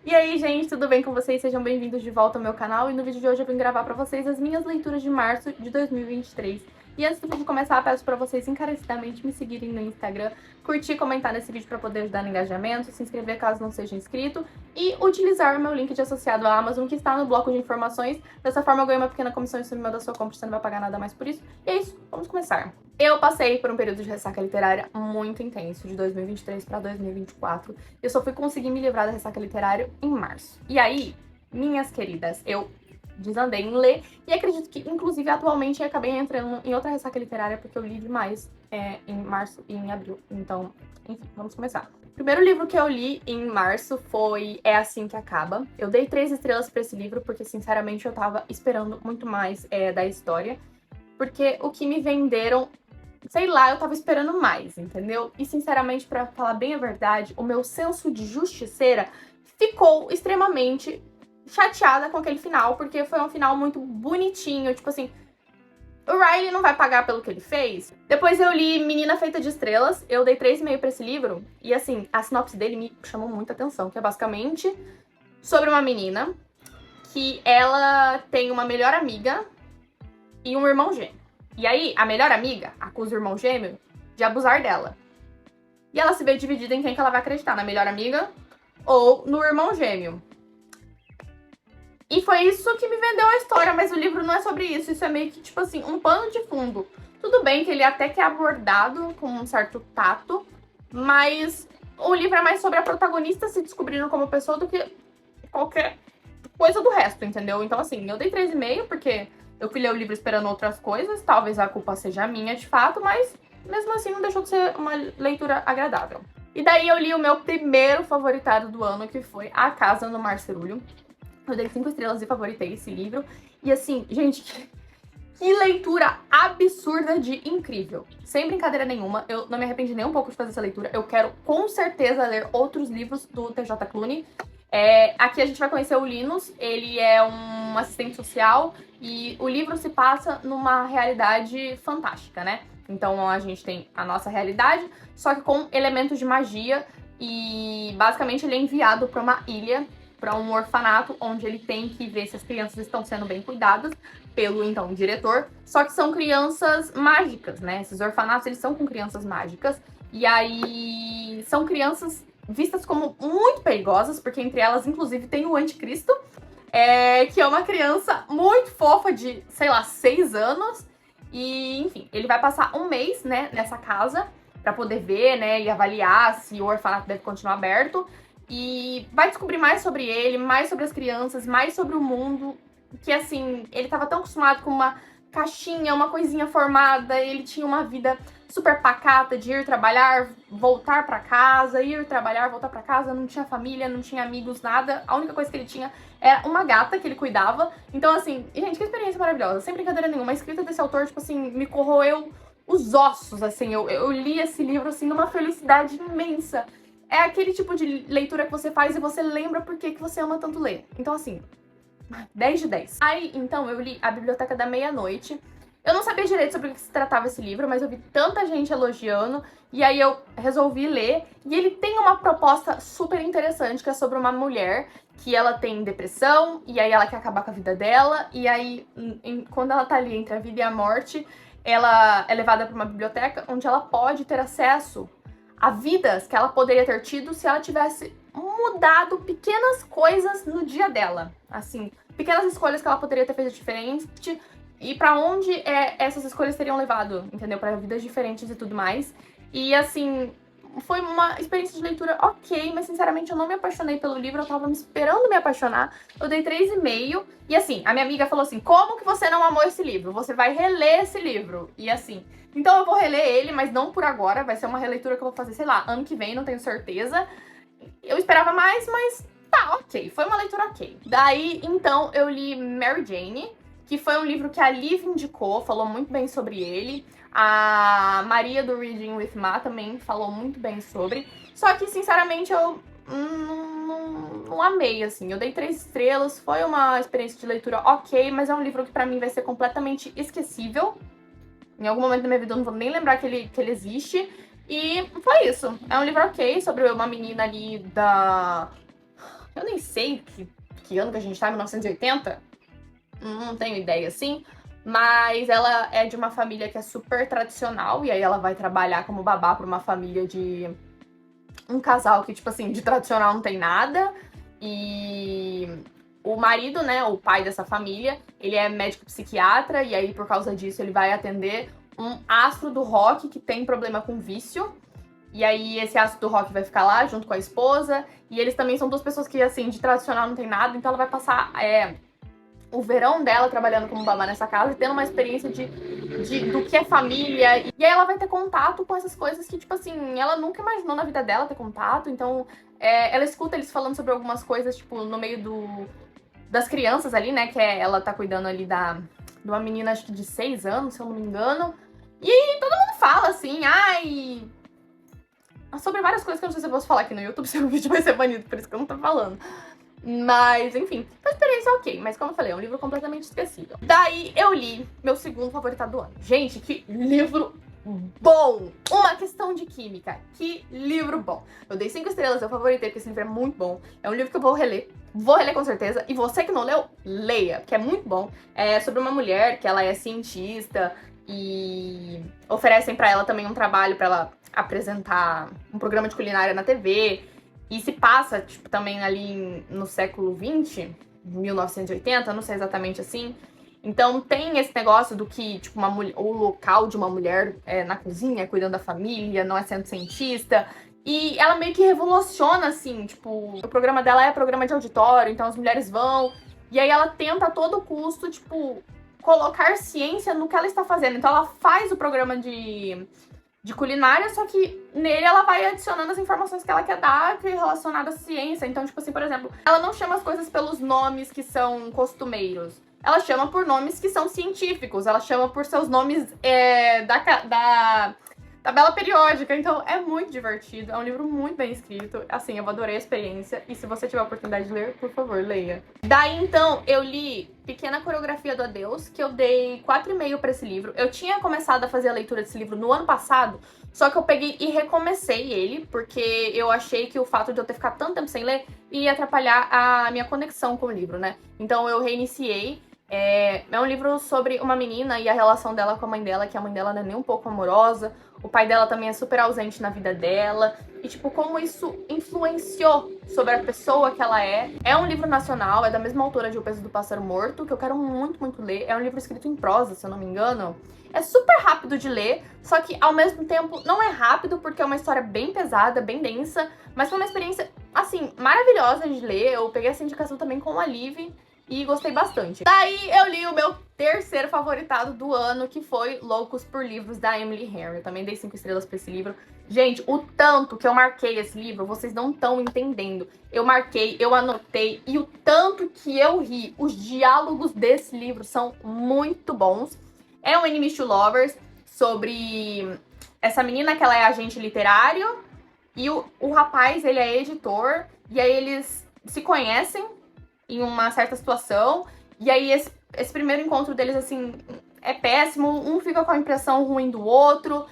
E aí, gente, tudo bem com vocês? Sejam bem-vindos de volta ao meu canal. E no vídeo de hoje eu vim gravar pra vocês as minhas leituras de março de 2023. E antes do vídeo começar, peço pra vocês encarecidamente me seguirem no Instagram, curtir e comentar nesse vídeo pra poder ajudar no engajamento, se inscrever caso não seja inscrito e utilizar o meu link de associado à Amazon que está no bloco de informações. Dessa forma eu ganho uma pequena comissão em cima da sua compra, você não vai pagar nada mais por isso. E é isso, vamos começar. Eu passei por um período de ressaca literária muito intenso, de 2023 para 2024. Eu só fui conseguir me livrar da ressaca literária em março. E aí, minhas queridas, eu desandei em ler e acredito que, inclusive, atualmente eu acabei entrando em outra ressaca literária porque eu li demais em março e em abril. Então, enfim, vamos começar. O primeiro livro que eu li em março foi É Assim Que Acaba. Eu dei 3 estrelas para esse livro porque, sinceramente, eu tava esperando muito mais da história. Porque o que me venderam, sei lá, eu tava esperando mais, entendeu? E, sinceramente, pra falar bem a verdade, o meu senso de justiceira ficou extremamente chateada com aquele final, porque foi um final muito bonitinho, tipo assim, o Riley não vai pagar pelo que ele fez. Depois eu li Menina Feita de Estrelas, eu dei 3,5 pra esse livro, e assim, a sinopse dele me chamou muita atenção, que é basicamente sobre uma menina que ela tem uma melhor amiga e um irmão gêmeo. E aí, a melhor amiga acusa o irmão gêmeo de abusar dela. E ela se vê dividida em quem que ela vai acreditar, na melhor amiga ou no irmão gêmeo. E foi isso que me vendeu a história, mas o livro não é sobre isso. Isso é meio que, tipo assim, um pano de fundo. Tudo bem que ele até que é abordado com um certo tato, mas o livro é mais sobre a protagonista se descobrindo como pessoa do que qualquer coisa do resto, entendeu? Então, assim, eu dei 3,5 porque eu fui ler o livro esperando outras coisas. Talvez a culpa seja minha, de fato, mas mesmo assim não deixou de ser uma leitura agradável. E daí eu li o meu primeiro favoritado do ano, que foi A Casa no Marcerulho. Eu dei 5 estrelas e favoritei esse livro. E assim, gente, que leitura absurda de incrível. Sem brincadeira nenhuma, eu não me arrependi nem um pouco de fazer essa leitura. Eu quero com certeza ler outros livros do TJ Clooney. Aqui a gente vai conhecer o Linus, ele é um assistente social e o livro se passa numa realidade fantástica, né? Então a gente tem a nossa realidade, só que com elementos de magia e basicamente ele é enviado para uma ilha, para um orfanato, onde ele tem que ver se as crianças estão sendo bem cuidadas pelo, então, diretor. Só que são crianças mágicas, né? Esses orfanatos, eles são com crianças mágicas. E aí são crianças vistas como muito perigosas, porque entre elas, inclusive, tem o Anticristo, que é uma criança muito fofa de, sei lá, 6 anos. E, enfim, ele vai passar um mês, né, nessa casa pra poder ver, né, e avaliar se o orfanato deve continuar aberto. E vai descobrir mais sobre ele, mais sobre as crianças, mais sobre o mundo. Que, assim, ele tava tão acostumado com uma caixinha, uma coisinha formada. Ele tinha uma vida super pacata de ir trabalhar, voltar pra casa, ir trabalhar, voltar pra casa. Não tinha família, não tinha amigos, nada. A única coisa que ele tinha era uma gata que ele cuidava. Então, assim, gente, que experiência maravilhosa. Sem brincadeira nenhuma. A escrita desse autor, tipo assim, me corroeu os ossos, assim. Eu li esse livro, assim, numa felicidade imensa. É aquele tipo de leitura que você faz e você lembra por que você ama tanto ler. Então, assim, 10 de 10. Aí, então, eu li A Biblioteca da Meia-Noite. Eu não sabia direito sobre o que se tratava esse livro, mas eu vi tanta gente elogiando, e aí eu resolvi ler. E ele tem uma proposta super interessante, que é sobre uma mulher que ela tem depressão, e aí ela quer acabar com a vida dela, e aí, quando ela tá ali entre a vida e a morte, ela é levada para uma biblioteca onde ela pode ter acesso a vidas que ela poderia ter tido se ela tivesse mudado pequenas coisas no dia dela. Assim, pequenas escolhas que ela poderia ter feito diferente e pra onde essas escolhas teriam levado, entendeu? Pra vidas diferentes e tudo mais. E, assim, foi uma experiência de leitura ok, mas, sinceramente, eu não me apaixonei pelo livro, eu tava me esperando me apaixonar. Eu dei 3,5. E, assim, a minha amiga falou assim, como que você não amou esse livro? Você vai reler esse livro. E, assim, então eu vou reler ele, mas não por agora. Vai ser uma releitura que eu vou fazer, sei lá, ano que vem, não tenho certeza. Eu esperava mais, mas tá, ok. Foi uma leitura ok. Daí, então, eu li Mary Jane, que foi um livro que a Liv indicou, falou muito bem sobre ele. A Maria do Reading with Ma também falou muito bem sobre. Só que, sinceramente, eu não amei, assim. Eu dei 3 estrelas, foi uma experiência de leitura ok, mas é um livro que pra mim vai ser completamente esquecível. Em algum momento da minha vida eu não vou nem lembrar que ele existe. E foi isso. É um livro ok, sobre uma menina ali Eu nem sei que ano que a gente tá, 1980? Não tenho ideia, assim. Mas ela é de uma família que é super tradicional, e aí ela vai trabalhar como babá pra uma família de um casal que, tipo assim, de tradicional não tem nada. E o marido, né, o pai dessa família, ele é médico psiquiatra, e aí por causa disso ele vai atender um astro do rock que tem problema com vício. E aí esse astro do rock vai ficar lá junto com a esposa. E eles também são duas pessoas que, assim, de tradicional não tem nada, então ela vai passar o verão dela trabalhando como babá nessa casa e tendo uma experiência do que é família. E aí ela vai ter contato com essas coisas que, tipo assim, ela nunca imaginou na vida dela ter contato. Então, ela escuta eles falando sobre algumas coisas, tipo, no meio das crianças ali, né? Que ela tá cuidando ali de uma menina, acho que de 6 anos, se eu não me engano. E aí todo mundo fala assim, ai... sobre várias coisas que eu não sei se eu posso falar aqui no YouTube, se o vídeo vai ser banido, por isso que eu não tô falando. Mas, enfim, foi uma experiência ok. Mas como eu falei, é um livro completamente esquecível. Daí eu li meu segundo favoritado do ano. Gente, que livro bom! Uma questão de química. Que livro bom. Eu dei 5 estrelas, eu favoritei, porque esse livro é muito bom. É um livro que eu vou reler. Vou reler com certeza. E você que não leu, leia, que é muito bom. É sobre uma mulher que ela é cientista e oferecem pra ela também um trabalho pra ela apresentar um programa de culinária na TV. E se passa, tipo, também ali no século XX, 1980, não sei exatamente assim. Então tem esse negócio do que, tipo, o local de uma mulher na cozinha, cuidando da família, não é sendo cientista. E ela meio que revoluciona, assim, tipo, o programa dela é programa de auditório, então as mulheres vão. E aí ela tenta a todo custo, tipo, colocar ciência no que ela está fazendo. Então ela faz o programa de culinária, só que nele ela vai adicionando as informações que ela quer dar relacionadas à ciência. Então, tipo assim, por exemplo, ela não chama as coisas pelos nomes que são costumeiros. Ela chama por nomes que são científicos. Ela chama por seus nomes da tabela periódica. Então, é muito divertido. É um livro muito bem escrito. Assim, eu adorei a experiência. E se você tiver a oportunidade de ler, por favor, leia. Daí, então, eu li Pequena Coreografia do Adeus, que eu dei 4,5 pra esse livro. Eu tinha começado a fazer a leitura desse livro no ano passado, só que eu peguei e recomecei ele, porque eu achei que o fato de eu ter ficado tanto tempo sem ler ia atrapalhar a minha conexão com o livro, né? Então eu reiniciei. É um livro sobre uma menina e a relação dela com a mãe dela, que a mãe dela não é nem um pouco amorosa. O pai dela também é super ausente na vida dela. E, tipo, como isso influenciou sobre a pessoa que ela é. É um livro nacional, é da mesma autora de O Peso do Pássaro Morto, que eu quero muito, muito ler. É um livro escrito em prosa, se eu não me engano. É super rápido de ler, só que, ao mesmo tempo, não é rápido, porque é uma história bem pesada, bem densa. Mas foi uma experiência, assim, maravilhosa de ler. Eu peguei essa indicação também com a Liv e gostei bastante. Daí eu li o meu terceiro favoritado do ano, que foi Loucos por Livros, da Emily Henry. Eu também dei 5 estrelas pra esse livro. Gente, o tanto que eu marquei esse livro, vocês não estão entendendo. Eu marquei, eu anotei, e o tanto que eu ri. Os diálogos desse livro são muito bons. É um Enemies to Lovers, sobre essa menina que ela é agente literário, e o rapaz, ele é editor, e aí eles se conhecem em uma certa situação, e aí esse primeiro encontro deles, assim, é péssimo, um fica com a impressão ruim do outro,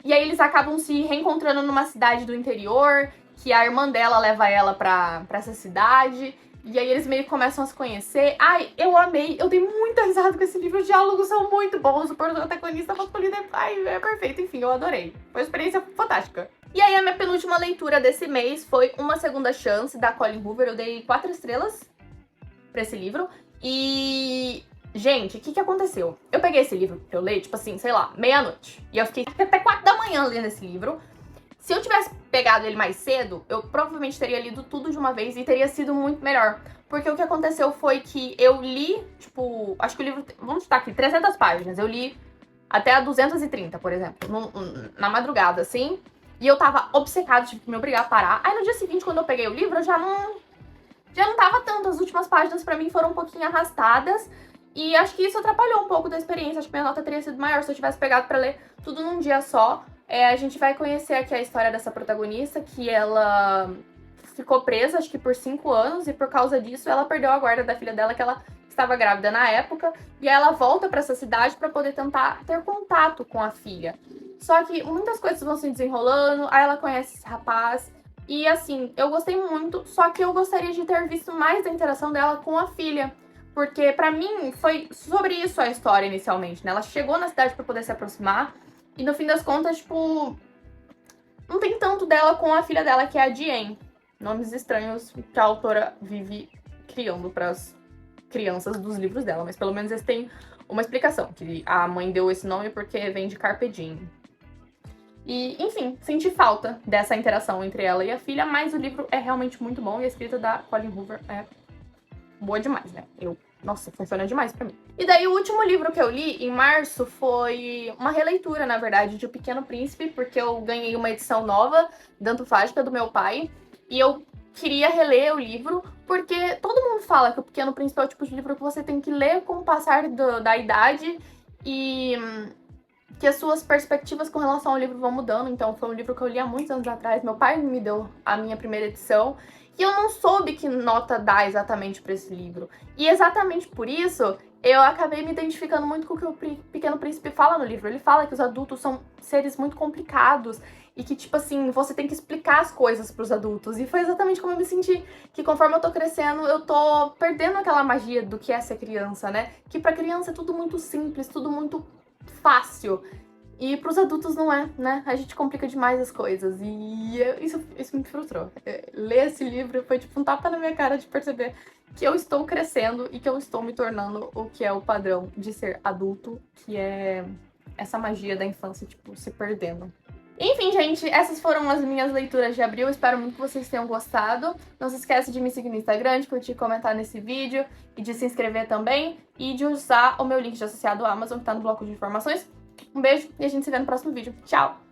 e aí eles acabam se reencontrando numa cidade do interior, que a irmã dela leva ela pra essa cidade, e aí eles meio que começam a se conhecer. Ai, eu amei, eu dei muita risada com esse livro, os diálogos são muito bons, o protagonista masculino é perfeito, enfim, eu adorei. Foi uma experiência fantástica. E aí a minha penúltima leitura desse mês foi Uma Segunda Chance, da Colleen Hoover. Eu dei 4 estrelas pra esse livro. E, gente, o que aconteceu? Eu peguei esse livro pra eu ler, tipo assim, sei lá, meia-noite. E eu fiquei até 4 da manhã lendo esse livro. Se eu tivesse pegado ele mais cedo, eu provavelmente teria lido tudo de uma vez e teria sido muito melhor. Porque o que aconteceu foi que eu li, tipo, acho que o livro, vamos chutar aqui, 300 páginas. Eu li até a 230, por exemplo, na madrugada, assim. E eu tava obcecada, tive que me obrigar a parar. Aí no dia seguinte, quando eu peguei o livro, eu já não tava tanto. As últimas páginas pra mim foram um pouquinho arrastadas. E acho que isso atrapalhou um pouco da experiência. Acho que minha nota teria sido maior se eu tivesse pegado pra ler tudo num dia só. A gente vai conhecer aqui a história dessa protagonista, que ela ficou presa, acho que por 5 anos. E por causa disso, ela perdeu a guarda da filha dela, que ela estava grávida na época. E aí ela volta pra essa cidade pra poder tentar ter contato com a filha. Só que muitas coisas vão se desenrolando. Aí ela conhece esse rapaz. E assim, eu gostei muito, só que eu gostaria de ter visto mais da interação dela com a filha. Porque pra mim foi sobre isso a história inicialmente, né? Ela chegou na cidade pra poder se aproximar e no fim das contas, tipo, não tem tanto dela com a filha dela, que é a Diane. Nomes estranhos que a autora vive criando pras crianças dos livros dela, mas pelo menos eles têm uma explicação, que a mãe deu esse nome porque vem de Carpe Diem. E, enfim, senti falta dessa interação entre ela e a filha, mas o livro é realmente muito bom e a escrita da Colleen Hoover é boa demais, né? Nossa, funciona demais pra mim. E daí o último livro que eu li em março foi uma releitura, na verdade, de O Pequeno Príncipe, porque eu ganhei uma edição nova, dantofágica, do meu pai, e eu queria reler o livro, porque todo mundo fala que O Pequeno Príncipe é o tipo de livro que você tem que ler com o passar da idade e que as suas perspectivas com relação ao livro vão mudando. Então foi um livro que eu li há muitos anos atrás, meu pai me deu a minha primeira edição, e eu não soube que nota dar exatamente para esse livro. E exatamente por isso, eu acabei me identificando muito com o que o Pequeno Príncipe fala no livro. Ele fala que os adultos são seres muito complicados e que, tipo assim, você tem que explicar as coisas pros adultos. E foi exatamente como eu me senti, que conforme eu tô crescendo, eu tô perdendo aquela magia do que é ser criança, né? Que pra criança é tudo muito simples, tudo muito fácil. E pros adultos não é, né? A gente complica demais as coisas. E isso me frustrou. Ler esse livro foi tipo um tapa na minha cara de perceber que eu estou crescendo e que eu estou me tornando o que é o padrão de ser adulto, que é essa magia da infância, tipo, se perdendo. Enfim, gente, essas foram as minhas leituras de abril. Espero muito que vocês tenham gostado. Não se esqueça de me seguir no Instagram, de curtir e comentar nesse vídeo, e de se inscrever também, e de usar o meu link de associado à Amazon, que tá no bloco de informações. Um beijo e a gente se vê no próximo vídeo. Tchau!